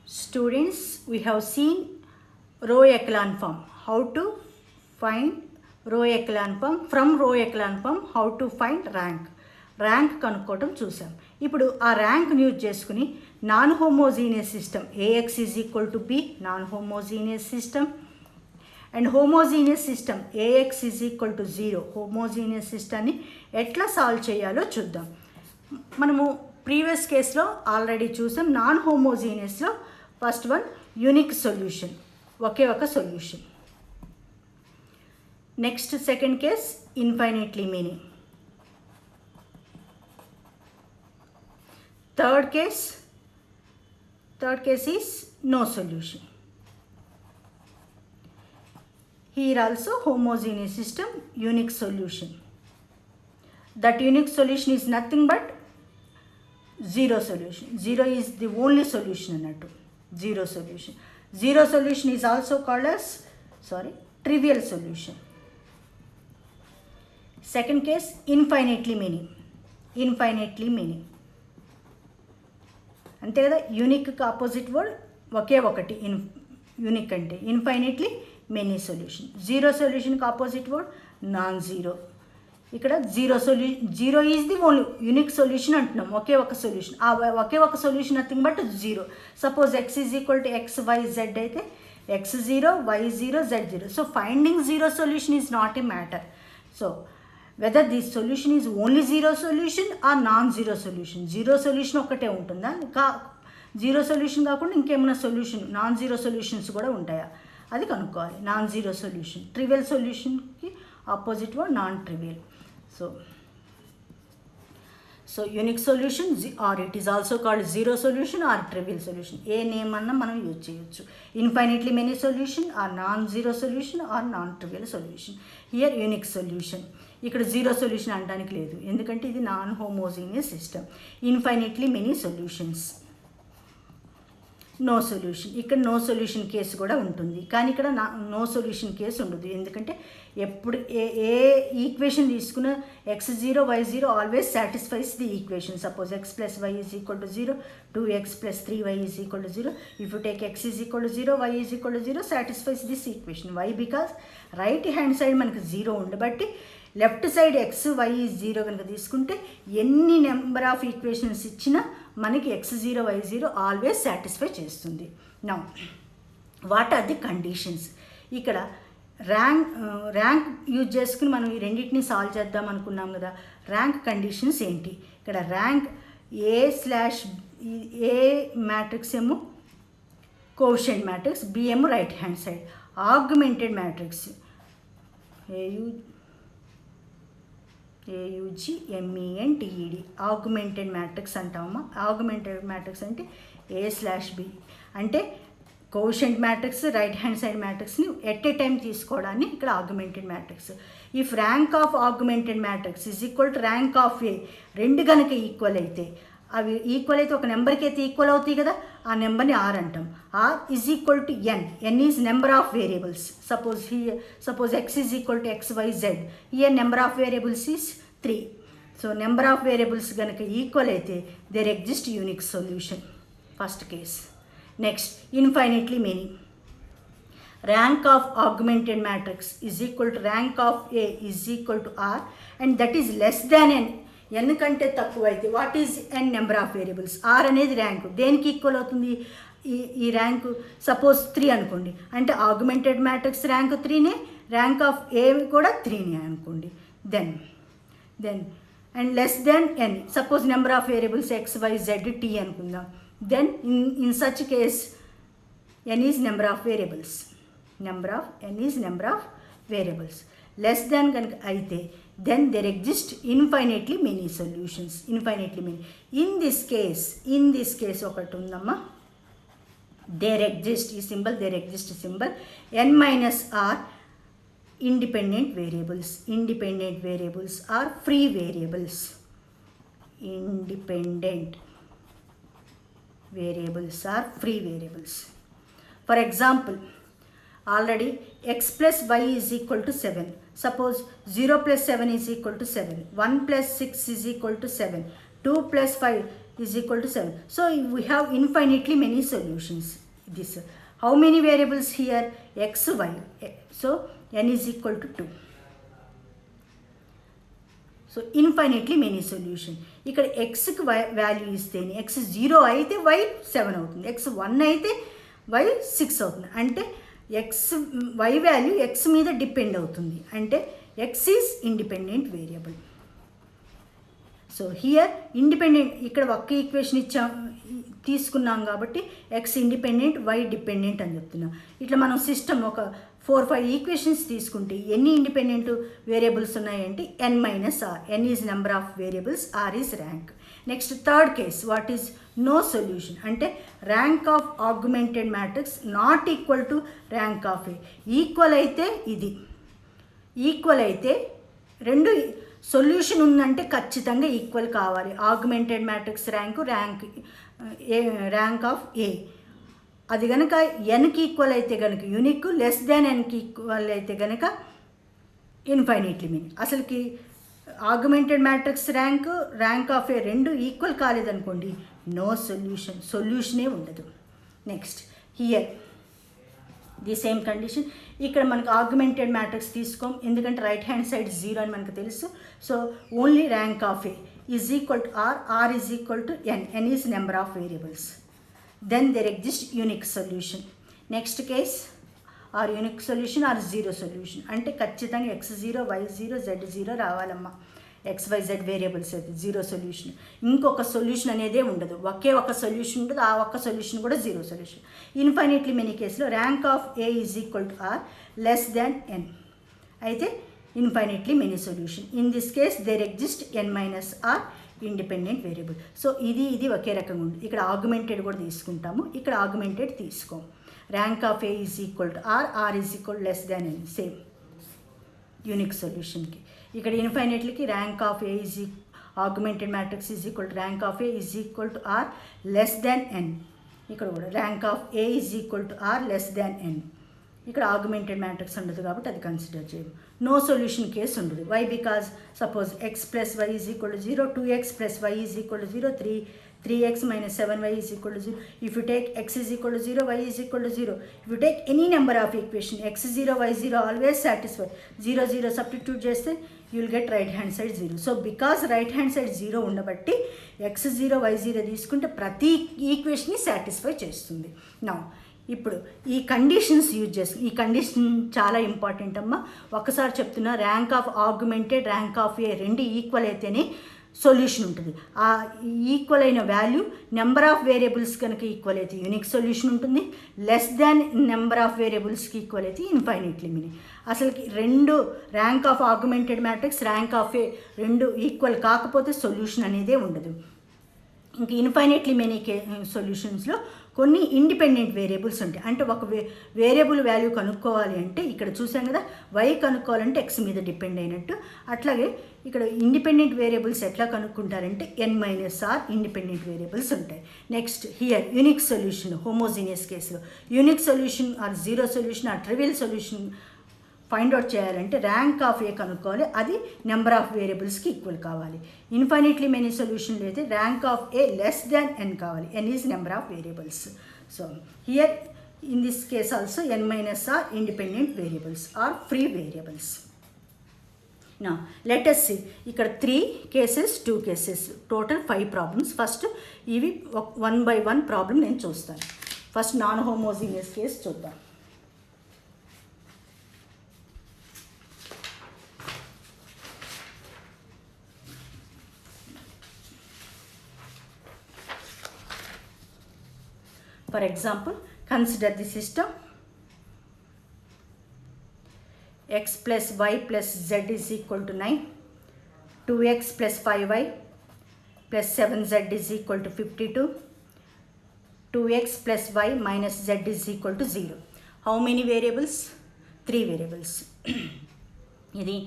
Students, we have seen row echelon form. How to find row echelon form. From row echelon form, how to find rank. Rank కనుక్కోవటం చూసాం. ఇప్పుడు ఆ ర్యాంక్ని use చేసుకుని non homogeneous system AX is equal to B non homogeneous system and homogeneous system AX is equal to 0 homogeneous సిస్టమ్ని ఎట్లా solve చేయాలో చూద్దాం. మనము ప్రీవియస్ కేసులో ఆల్రెడీ చూసాం. నాన్ హోమోజీనియస్లో ఫస్ట్ వన్ యూనిక్ సొల్యూషన్, ఒకే ఒక solution. Next second case infinitely many. Third case is no solution. Here also homogeneous system, unique solution. That unique solution is nothing but zero solution. Zero is the only solution annattu. Zero solution. Zero solution is also called as trivial solution. Second case infinitely many. Infinitely many. అంతే కదా. యూనిక్కి opposite word ఒకే ఒకటి unique అంటే infinitely many solution. Zero సొల్యూషన్కి opposite word non zero. ఇక్కడ zero is the only unique solution అంటున్నాం, ఒకే ఒక solution. ఆ ఒకే ఒక solution nothing but zero. Suppose x is equal to x y z అయితే x zero y zero z zero. So finding zero solution is not a matter. So whether this solution is only zero solution or non-zero solution. Zero solution ఒక్కటే ఉంటుందా, zero solution కాకుండా ఇంకేమైనా solution non zero solutions కూడా ఉంటాయా అది కనుక్కోవాలి. Non zero solution, trivial సొల్యూషన్కి opposite word non trivial. So unique solution or it is also called zero solution or trivial solution. ఏ నేమ్ అన్నా మనం యూజ్ చేయొచ్చు. Infinitely many solution or non zero solution or non trivial solution. Here unique solution. ఇక్కడ zero solution అనడానికి లేదు, ఎందుకంటే ఇది non homogeneous system. Infinitely many solutions. No solution. ఇక్కడ నో సొల్యూషన్ కేసు కూడా ఉంటుంది, కానీ ఇక్కడ నో సొల్యూషన్ కేసు ఉండదు. ఎందుకంటే ఎప్పుడు ఏ ఈక్వేషన్ తీసుకున్న x zero y zero always satisfies the equation. Suppose x plus y is equal to 0, 2x plus 3y is equal to 0. If you take x is equal to 0, y is equal to 0 satisfies this equation. Why because right hand side మనకి 0 ఉండబట్టి left side x y zero కనుక తీసుకుంటే ఎన్ని number of equations ఇచ్చినా మనకి x zero y zero always satisfy చేస్తుంది. Now what are the conditions? ఇక్కడ rank use చేసుకుని మనం ఈ రెండింటిని సాల్వ్ చేద్దాం అనుకున్నాం కదా. ర్యాంక్ కండిషన్స్ ఏంటి? ఇక్కడ ర్యాంక్ ఏ మ్యాట్రిక్స్ ఏమో కోషెంట్ మ్యాట్రిక్స్, బి ఏమో right hand side. Augmented matrix AUGMENTED augmented matrix అంటామా. ఆగ్మెంటెడ్ మ్యాట్రిక్స్ అంటే A/B అంటే coefficient matrix right hand side మ్యాట్రిక్స్ని ఎట్ ఏ టైం తీసుకోవడాన్ని ఇక్కడ augmented matrix. If rank of augmented matrix is equal to rank of A, రెండు కనుక equal అయితే, అవి ఈక్వల్ అయితే ఒక నెంబర్కి అయితే ఈక్వల్ అవుతాయి కదా, ఆ నెంబర్ని R అంటాం. R is equal to n is number of variables. Suppose x is equal to XYZ. Here number of variables is 3. So number of variables కనుక ఈక్వల్ అయితే there exist unique solution. First case. Next infinitely many. Rank of augmented matrix is equal to rank of A is equal to R and that is less than n. n కంటే తక్కువ అయితే what is n number of variables. R అనేది rank, దేనికి equal అవుతుంది? ఈ rank suppose 3 అనుకోండి, అంటే augmented matrix rank 3నే, ర్యాంక్ ఆఫ్ ఏ కూడా 3నే అనుకోండి. Then and less than n. Suppose number of variables XYZ T అనుకుందాం. Then in such case n is number of variables. n is number of variables. Less than కనుక అయితే then there exist infinitely many solutions. Infinitely many. In this case ఒకటి ఉందమ్మా, there exist ఈ symbol, there exist symbol, n minus r independent variables. Independent variables are free variables. Independent variables are free variables. For example, already x plus y is equal to 7. Suppose 0 plus 7 is equal to 7. 1 plus 6 is equal to 7. 2 plus 5 is equal to 7. So we have infinitely many solutions. This, how many variables here? X, y. So n is equal to 2. So infinitely many solution. ఇక్కడ ఎక్స్కి value ఇస్తేనే X 0 అయితే why 7 అవుతుంది, X 1 అయితే why 6 అవుతుంది. అంటే X y value X మీద depend అవుతుంది, అంటే X is independent variable. So here independent, ఇక్కడ ఒక్క ఈక్వేషన్ తీసుకున్నాం కాబట్టి ఎక్స్ ఇండిపెండెంట్ వై డిపెండెంట్ అని చెప్తున్నాం. ఇట్లా మనం సిస్టమ్ ఒక 4-5 ఈక్వేషన్స్ తీసుకుంటే ఎన్ని ఇండిపెండెంట్ వేరియబుల్స్ ఉన్నాయంటే n minus R. n is number of variables, R is rank. Next third case, what is no solution అంటే rank of augmented matrix not equal to rank of A. Equal అయితే ఇది, equal అయితే రెండు solution ఉందంటే ఖచ్చితంగా equal కావాలి. Augmented matrix rank of ఏ అది కనుక ఎన్కి ఈక్వల్ అయితే కనుక యూనిక్, లెస్ దాన్ ఎన్కి ఈక్వల్ అయితే కనుక ఇన్ఫైనైట్లీ మెనీ. అసలుకి augmented matrix rank of A రెండు ఈక్వల్ కాలేదనుకోండి, నో సొల్యూషన్, సొల్యూషనే ఉండదు. Next here the same condition. ఇక్కడ మనకు ఆగ్మెంటెడ్ మ్యాట్రిక్స్ తీసుకోం, ఎందుకంటే రైట్ హ్యాండ్ సైడ్ 0 అని మనకు తెలుసు. So only rank of A is equal to R, R is equal to n, n is number of variables. Then there exists unique solution. Next case, or unique solution or zero solution. అంటే ఖచ్చితంగా x0, y0, z0 రావాలమ్మా. XYZ variables అయితే zero solution. ఇంకొక solution అనేదే ఉండదు, ఒకే ఒక solution ఉండదు, ఆ ఒక్క సొల్యూషన్ కూడా జీరో సొల్యూషన్. ఇన్ఫైనైట్లీ మెనీ కేసులో rank of A is equal to R, less than n అయితే infinitely many solution. In this case there exist n minus R independent variable. So ఇది ఒకే రకంగా ఉంటుంది. ఇక్కడ ఆగ్మెంటెడ్ కూడా తీసుకుంటాము, ఇక్కడ ఆగ్మెంటెడ్ తీసుకోం. Rank of A is equal to R, R is equal less than n, same unique సొల్యూషన్కి. ఇక్కడ ఇన్ఫైనైట్లీకి rank of A is augmented matrix is equal to rank of A is equal to R less than n. ఇక్కడ కూడా rank of A is equal to R less than n. ఇక్కడ augmented matrix ఉండదు కాబట్టి అది consider చేయము. No solution case ఉండదు. Why? Because suppose x plus y is equal to 0, 2x plus y is equal to 0, 3x minus 7y is equal to 0. If you take x is equal to 0, y is equal to 0. If you take any number of equation, x0, y0 always satisfy. 0, 0 substitute చేస్తే you will get right hand side 0. So because right hand side 0 ఉండబట్టి x0, y0 తీసుకుంటే ప్రతి ఈక్వేషన్ని satisfy చేస్తుంది. Now ఇప్పుడు ఈ conditions use చేస్తాం. ఈ కండిషన్ చాలా ఇంపార్టెంట్ అమ్మా. ఒకసారి చెప్తున్నా, rank of augmented, rank of A రెండు ఈక్వల్ అయితేనే సొల్యూషన్ ఉంటుంది. ఆ ఈక్వల్ అయిన వాల్యూ నెంబర్ ఆఫ్ వేరియబుల్స్ కనుక ఈక్వల్ అయితే యూనిక్ సొల్యూషన్ ఉంటుంది, లెస్ దాన్ నెంబర్ ఆఫ్ వేరియబుల్స్కి ఈక్వల్ అయితే ఇన్ఫైనైట్లీ మెనీ. అసలుకి రెండు rank of augmented matrix, rank of A రెండు ఈక్వల్ కాకపోతే సొల్యూషన్ అనేదే ఉండదు. ఇంక ఇన్ఫైనైట్లీ మెనీ సొల్యూషన్స్లో కొన్ని ఇండిపెండెంట్ వేరియబుల్స్ ఉంటాయి. అంటే ఒక వేరియబుల్ వాల్యూ కనుక్కోవాలి అంటే ఇక్కడ చూసాం కదా, వై కనుక్కోవాలంటే ఎక్స్ మీద డిపెండ్ అయినట్టు. అట్లాగే ఇక్కడ ఇండిపెండెంట్ వేరియబుల్స్ ఎట్లా కనుక్కుంటారంటే n minus R independent variables ఉంటాయి. Next here unique solution, homogeneous కేసులో unique solution or zero solution or trivial solution find out చేయాలంటే ర్యాంక్ ఆఫ్ ఏ కనుక్కోవాలి, అది నెంబర్ ఆఫ్ వేరియబుల్స్కి ఈక్వల్ కావాలి. ఇన్ఫైనైట్లీ మెనీ సొల్యూషన్లో అయితే rank of A less than n కావాలి, n is number of variables. So here in this case also n minus R independent variables are free variables. నా let us see, ఇక్కడ 3 cases 2 cases total 5 problems. First ఇవి 1 by 1 problem నేను చూస్తాను. First non homogeneous case చూద్దాం. For example, consider the system x plus y plus z is equal to 9, 2x plus 5y plus 7z is equal to 52, 2x plus y minus z is equal to 0. How many variables? 3 variables. ఇది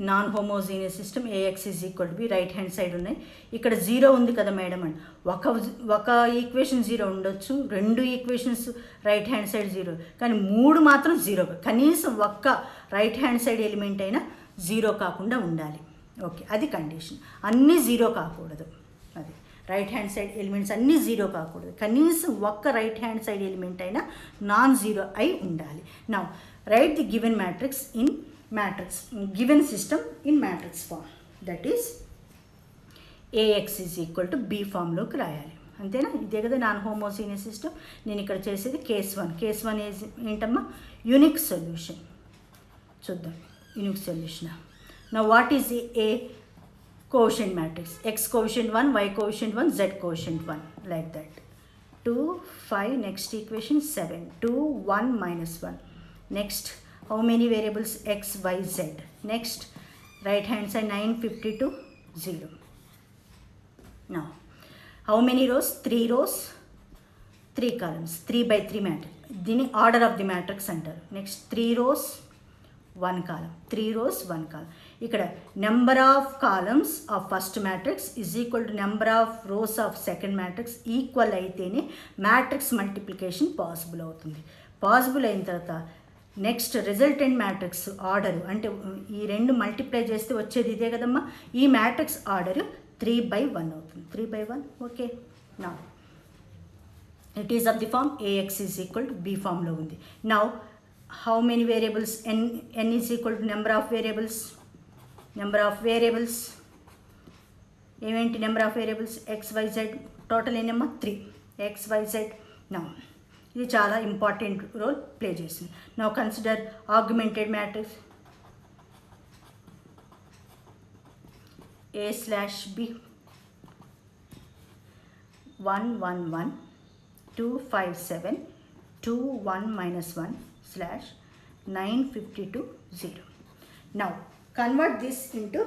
non homogeneous system. AX is equal to B, right hand side ఉన్నాయి. ఇక్కడ 0 ఉంది కదా madam అని ఒక equation 0 ఉండొచ్చు, 2 equations right hand side 0, కానీ 3 మాత్రం 0. కనీసం ఒక్క రైట్ హ్యాండ్ సైడ్ ఎలిమెంట్ అయినా 0 కాకుండా ఉండాలి. ఓకే, అది కండిషన్. అన్నీ 0 కాకూడదు. రైట్ హ్యాండ్ సైడ్ ఎలిమెంట్స్ అన్నీ జీరో కాకూడదు, కనీసం ఒక్క రైట్ హ్యాండ్ సైడ్ ఎలిమెంట్ అయినా నాన్ జీరో అయి ఉండాలి. Now write the given matrix in matrix given system in matrix form, that is AX is equal to B ఫామ్లోకి రాయాలి. అంతేనా? ఇదే కదా నాన్ హోమోజీనియస్ సిస్టమ్. నేను ఇక్కడ చేసేది కేస్ 1. కేస్ 1 ఏంటమ్మా? Unique solution. చూద్దాం unique solution. Now what is A coefficient matrix? X coefficient 1, Y coefficient 1, Z coefficient 1, like that. 2, 5, next equation 7, 2, 1, -1. Next how many variables? X, Y, Z. Next right hand side 9, 52, 0. Now how many rows? 3 rows, 3 columns, 3 by 3 matrix. దీని order of the matrix అంటారు. Next 3 rows 1 column, 3 rows 1 column. ఇక్కడ number of columns of first matrix is equal to number of rows of second matrix equal అయితేనే matrix multiplication possible అవుతుంది. Possible అయిన తర్వాత next resultant matrix order, అంటే ఈ రెండు multiply చేస్తే వచ్చేది ఇదే కదమ్మా. ఈ మ్యాట్రిక్స్ ఆర్డర్ 3/1 అవుతుంది. 3/1. Okay. Now it is of the form AX is equal to B ఫామ్లో ఉంది. Now how many variables? n is equal to number of variables. Number of variables ఏమేంటి? Number of variables X, Y, Z. Total ఏనమ్మా? 3. X, Y, Z. Now ఇది చాలా important role play చేస్తుంది. Now consider augmented matrix A/B 1, 1, 1, 2, 5, 7, 2, 1, -1 / 9, 52, 0. Now convert this into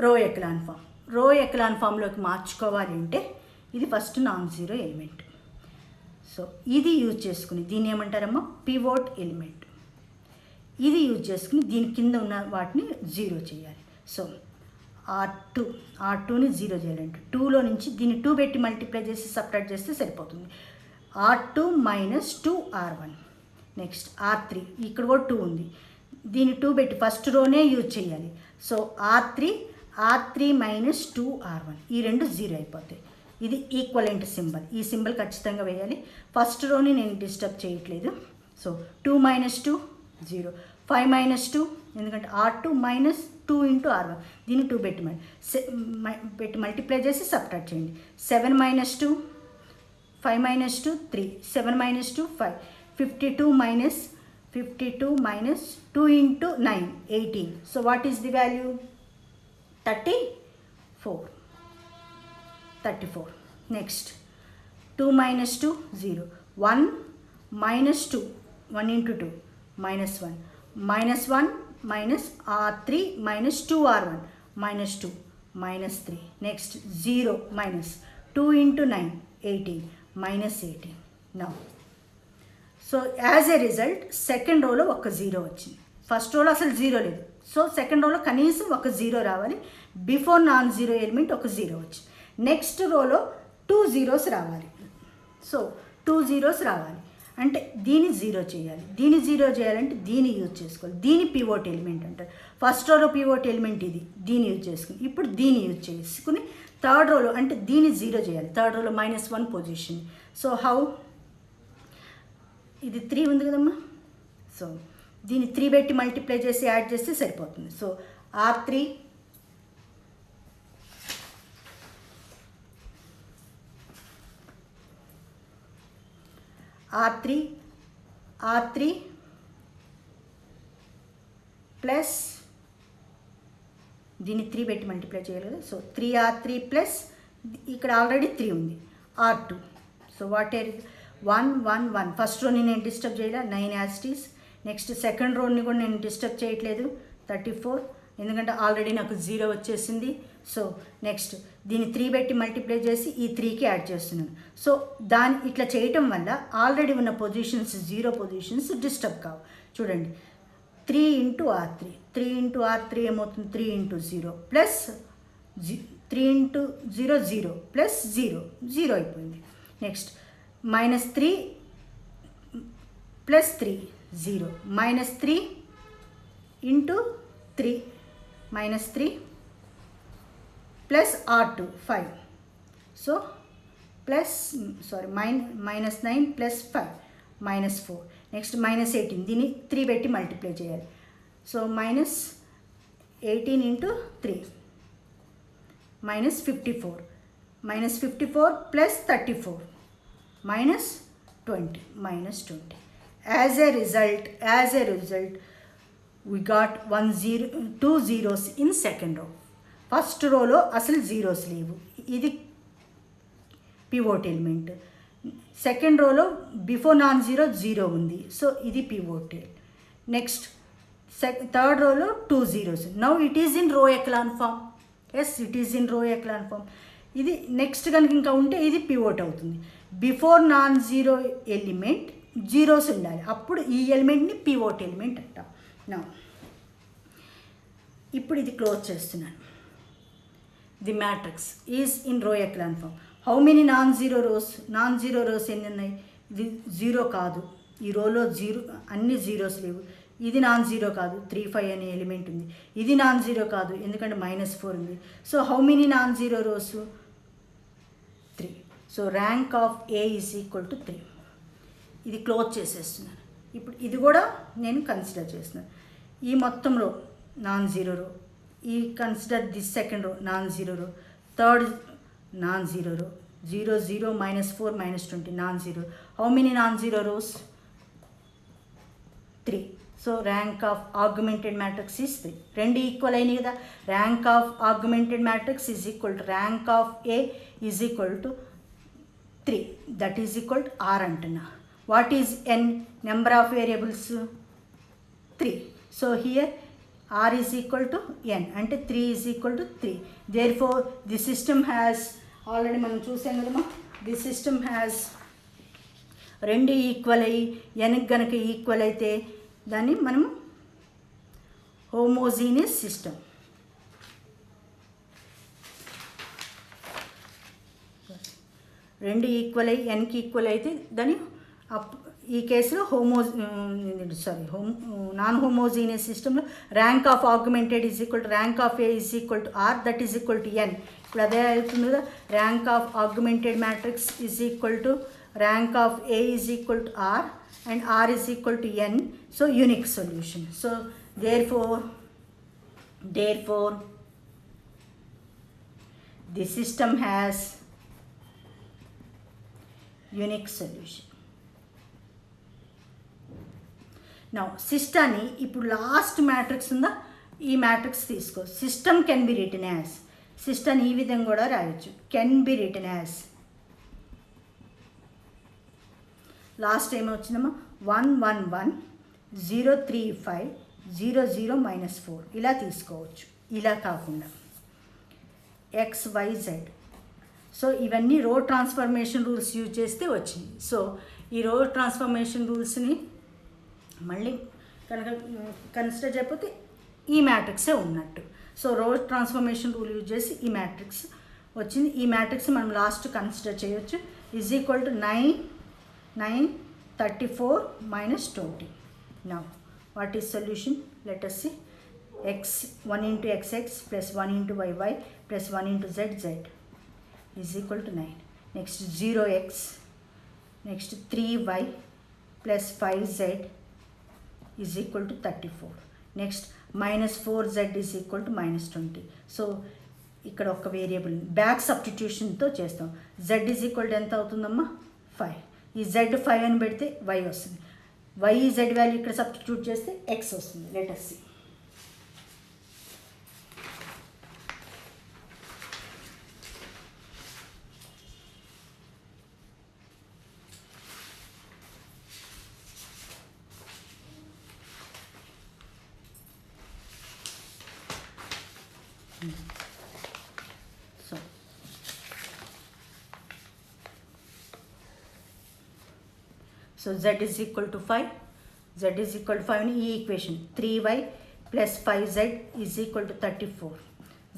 row echelon form. Row echelon ఫామ్లోకి మార్చుకోవాలి అంటే ఇది first non zero element. So ఇది use చేసుకుని దీన్ని ఏమంటారమ్మా? Pivot element. ఇది యూజ్ చేసుకుని దీని కింద ఉన్న వాటిని జీరో చేయాలి. సో R2ని జీరో చేయాలంటే 2లో నుంచి దీన్ని 2 పెట్టి మల్టిప్లై చేసి సపరేట్ చేస్తే సరిపోతుంది. R2 - 2R1. నెక్స్ట్ R3, ఇక్కడ కూడా 2 ఉంది, దీన్ని 2 పెట్టి ఫస్ట్ రోనే యూజ్ చేయాలి. సో R3 - 2R1, ఈ రెండు జీరో అయిపోతాయి. ఇది ఈక్వలెంట్ సింబల్. ఈ సింబల్ ఖచ్చితంగా వేయాలి. ఫస్ట్ రోని నేను డిస్టర్బ్ చేయట్లేదు. సో 2 - 2, 0. 5 - 2, ఎందుకంటే R2 - 2 × R1, దీన్ని 2 పెట్టి మల్టిప్లై చేసి సబ్ట్రాక్ట్ చేయండి. 7 - 2, 5 - 2, 3, 7 - 2, 5, 52 - 2 × 9, 18. So what is the value? 34. Next 2 - 2, 0. 1 - 2, 1 × 2, -1, -1 R3 - 2R1, -2, -3. Next 0 - 2 × 9, 18, -18. Now so as a result second రోలో ఒక జీరో వచ్చింది. ఫస్ట్ రోలో అసలు జీరో లేదు. సో సెకండ్ రోలో కనీసం ఒక జీరో రావాలి. బిఫోర్ నాన్ జీరో ఎలిమెంట్ ఒక జీరో వచ్చింది. నెక్స్ట్ రోలో 2 zeros రావాలి. సో 2 zeros రావాలి అంటే దీన్ని జీరో చేయాలి. దీన్ని జీరో చేయాలంటే దీన్ని యూజ్ చేసుకోవాలి. దీని పివోట్ ఎలిమెంట్ అంటారు. ఫస్ట్ రోలో పివోట్ ఎలిమెంట్ ఇది, దీన్ని యూజ్ చేసుకుని ఇప్పుడు దీన్ని యూజ్ చేసుకుని థర్డ్ రోలో అంటే దీన్ని జీరో చేయాలి. థర్డ్ రోలో -1 పొజిషన్. So how? ఇది 3 ఉంది కదమ్మా. సో దీన్ని 3 పెట్టి మల్టిప్లై చేసి యాడ్ చేస్తే సరిపోతుంది. సో R3 ప్లస్ దీన్ని 3 పెట్టి మల్టిప్లై చేయాలి కదా. సో 3R3 ప్లస్ ఇక్కడ ఆల్రెడీ 3 ఉంది R2. So what 1 1 1. ఫస్ట్ రోని నేను డిస్టర్బ్ చేయలే, 9 as it is. Next second రోని కూడా నేను డిస్టర్బ్ చేయట్లేదు, 34, ఎందుకంటే ఆల్రెడీ నాకు 0 వచ్చేసింది. సో నెక్స్ట్ దీన్ని 3 పెట్టి మల్టిప్లై చేసి ఈ 3కి యాడ్ చేస్తున్నాను. సో ఇట్లా చేయటం వల్ల ఆల్రెడీ ఉన్న పొజిషన్స్ 0 పొజిషన్స్ డిస్టర్బ్ కావు. చూడండి 3 × R3, 3 × R3 ఏమవుతుంది? 3 × 0 ప్లస్ 3 × 0, 0 ప్లస్ 0, 0 అయిపోయింది. Next -3 plus 3, 0, -3 × 3, minus 3 plus R2 5. So minus 9 plus 5 minus 4. Next minus 18. దీన్ని 3 పెట్టి మల్టిప్లై చేయాలి. So minus 18 into 3 minus 54. Minus 54 plus 34 minus 20. Minus 20. As a result, we got 2 zeros in second row. First row లో అసలు zeros లేవు. ఇది pivot element. Second row లో before non-zero 0 ఉంది. So ఇది pivot. Next third row లో 2 zeros. Now it is in row echelon form. Yes, it is in row echelon form. ఇది next కనుక ఇంకా ఉంటే ఇది పివోట్ అవుతుంది. Before non zero element zeros ఉండాలి, అప్పుడు ఈ ఎలిమెంట్ని పివోట్ ఎలిమెంట్ అంటాం. నా ఇప్పుడు ఇది క్లోజ్ చేస్తున్నాను. The matrix is in row echelon form. How many non zero rows ఎన్ని ఉన్నాయి? ఇది జీరో కాదు, ఈ రోలో జీరో అన్ని జీరోస్ లేవు. ఇది నాన్ జీరో కాదు, 3 5 అనే ఎలిమెంట్ ఉంది. ఇది నాన్ జీరో కాదు ఎందుకంటే -4 ఉంది. So how many non zero rows? 3. So rank of A is equal to 3. ఇది క్లోజ్ చేసేస్తున్నాను. ఇప్పుడు ఇది కూడా నేను కన్సిడర్ చేస్తున్నాను. ఈ మొత్తం రో నాన్ జీరో రో, ఈ consider this second row non zero row, third non zero row, 0 0 -4 -20 non zero. How many non zero rows? 3. So rank of augmented matrix is 3. రెండు ఈక్వల్ అయినాయి కదా. Rank of augmented matrix is equal to rank of A is equal to 3. That is equal to R అంటున్నా. What is N? Number of variables 3. So here R is equal to n అంటే 3 is equal to 3. Therefore the system has, already మనం చూసాం కదమ్మా, the system has రెండు equal అయ్యి ఎన్కి గనక equal అయితే దాన్ని మనం హోమోజీనియస్ సిస్టమ్. రెండు ఈక్వల్ అయ్యి ఎన్కి ఈక్వల్ అయితే దాన్ని ఈ కేసులో నాన్ హోమోజీనియస్ సిస్టంలో rank of augmented is equal to rank of A is equal to R, that is equal to N. ఇప్పుడు అదే అవుతుంది కదా. Rank of augmented matrix is equal to rank of A is equal to R and R is equal to N. So unique solution. So therefore the system has unique solution. Now system ni ఇప్పుడు last matrix ఉందా, ఈ matrix తీసుకో. System can be written as, system ఈ విధంగా కూడా రాయొచ్చు. Can be written as last time వచ్చిందమ్మా 1 1 1 0 3 5 0 0 -4 ఇలా తీసుకోవచ్చు. ఇలా కాకుండా XYZ. సో ఇవన్నీ రో ట్రాన్స్ఫర్మేషన్ రూల్స్ యూజ్ చేస్తే వచ్చింది. సో ఈ రో ట్రాన్స్ఫర్మేషన్ రూల్స్ని మళ్ళీ కనుక కన్సిడర్ చేయకపోతే ఈ మ్యాట్రిక్సే ఉన్నట్టు. సో రో ట్రాన్స్ఫర్మేషన్ రూల్ యూజ్ చేసి ఈ మ్యాట్రిక్స్ వచ్చింది. ఈ మ్యాట్రిక్స్ మనం లాస్ట్ కన్సిడర్ చేయొచ్చు. Is equal to 9 9 34 -20. Now what is solution? Let us see. X 1 into XX plus 1 into YY plus 1 into ZZ is equal to 9. Next 0x, next 3y plus 5z is equal to 34. Next -4z is equal to -20. So ఇక్కడ ఒక variable back సబ్స్టిట్యూషన్తో చేస్తాం. z is equal to ఎంత అవుతుందమ్మా? 5. ఈ z 5 అని పెడితే y వస్తుంది. y z value ఇక్కడ సబ్స్టిట్యూట్ చేస్తే x వస్తుంది. Let us see. So z is equal to 5. Z is equal to 5 in ఈ equation 3y plus 5z is equal to 34.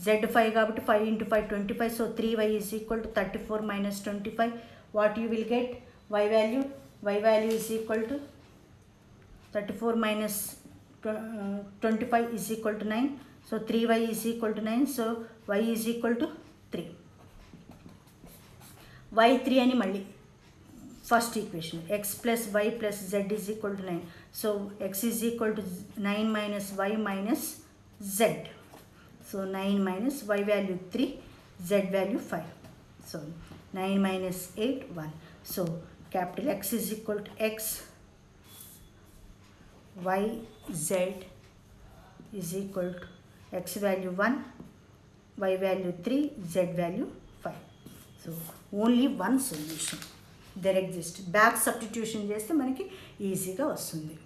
z 5 కాబట్టి 5 into 5 25. So 3y is equal to 34 minus 25. What you will get? Y value is equal to 34 minus 25 is equal to 9. So 3y is equal to 9. So y is equal to 3. y3 అని మళ్ళీ first equation, x plus y plus z is equal to 9. So x is equal to 9 minus y minus z. So 9 minus y value 3, z value 5. So 9 minus 8, 1. So capital X is equal to X, Y, Z is equal to X value 1, Y value 3, Z value 5. So only one solution there exists. Back substitution చేస్తే మనకి ఈజీగా వస్తుంది.